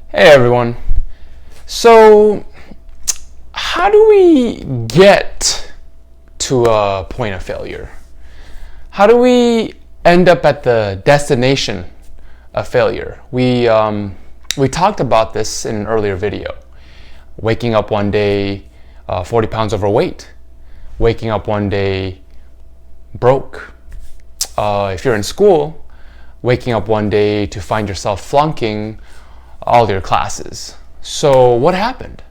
Hey everyone. So, how do we get to a point of failure? How do we end up at the destination of failure? We talked about this in an earlier video. Waking up one day 40 pounds overweight. Waking up one day broke. If you're in school, waking up one day to find yourself flunking all your classes. So what happened?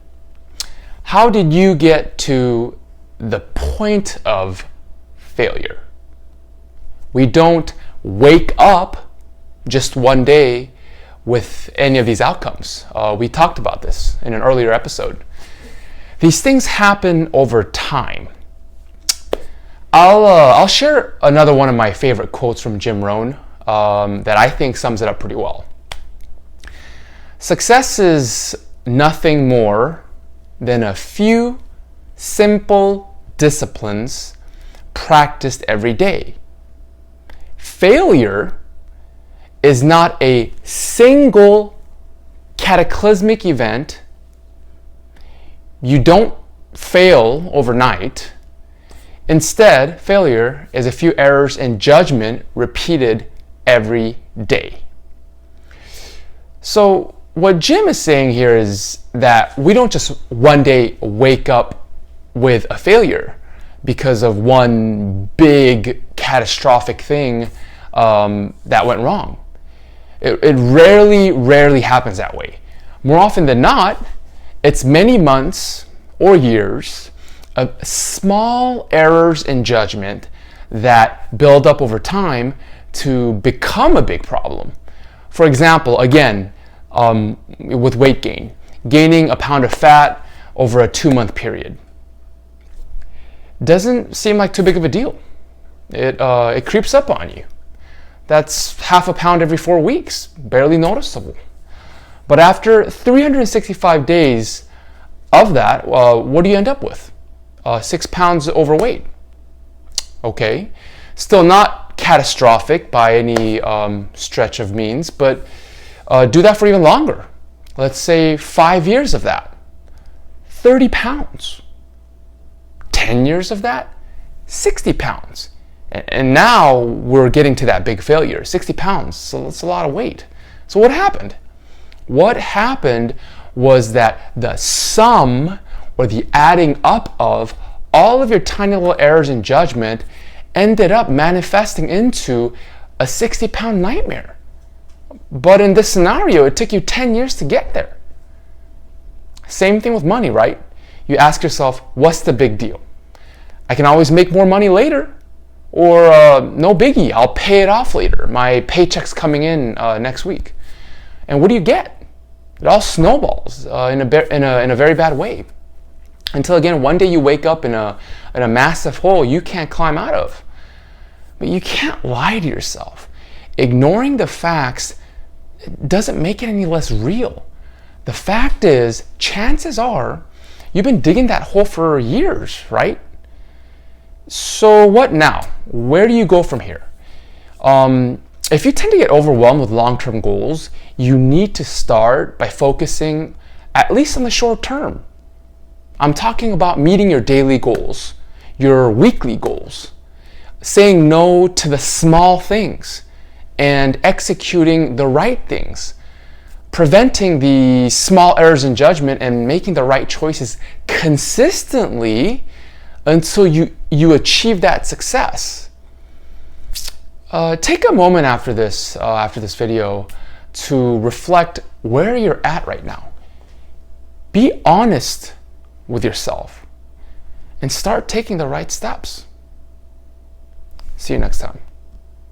How did you get to the point of failure? We don't wake up just one day with any of these outcomes. We talked about this in an earlier episode. These things happen over time. I'll share another one of my favorite quotes from Jim Rohn that I think sums it up pretty well. Success is nothing more than a few simple disciplines practiced every day. Failure is not a single cataclysmic event. You don't fail overnight. Instead, failure is a few errors in judgment repeated every day. So, what Jim is saying here is that we don't just one day wake up with a failure because of one big catastrophic thing that went wrong. It rarely happens that way. More often than not, it's many months or years of small errors in judgment that build up over time to become a big problem. For example, again, with weight gain, gaining a pound of fat over a 2-month period doesn't seem like too big of a deal. It creeps up on you. That's half a pound every 4 weeks, barely noticeable. But after 365 days of that, what do you end up with? 6 pounds overweight. Okay, still not catastrophic by any stretch of means, but do that for even longer. Let's say 5 years of that, 30 pounds. 10 years of that, 60 pounds. And now we're getting to that big failure, 60 pounds. So that's a lot of weight. So what happened? What happened was that the sum or the adding up of all of your tiny little errors in judgment ended up manifesting into a 60-pound nightmare. But in this scenario, it took you 10 years to get there. Same thing with money, right? You ask yourself, what's the big deal? I can always make more money later, or no biggie, I'll pay it off later. My paycheck's coming in next week. And what do you get? It all snowballs in a very bad way. Until again, one day you wake up in a massive hole you can't climb out of. But you can't lie to yourself. Ignoring the facts doesn't make it any less real. The fact is, chances are, you've been digging that hole for years, right? So what now? Where do you go from here? If you tend to get overwhelmed with long-term goals, you need to start by focusing at least on the short term. I'm talking about meeting your daily goals, your weekly goals, saying no to the small things, and executing the right things, preventing the small errors in judgment and making the right choices consistently until you achieve that success. Take a moment after this video to reflect where you're at right now. Be honest with yourself and start taking the right steps. See you next time.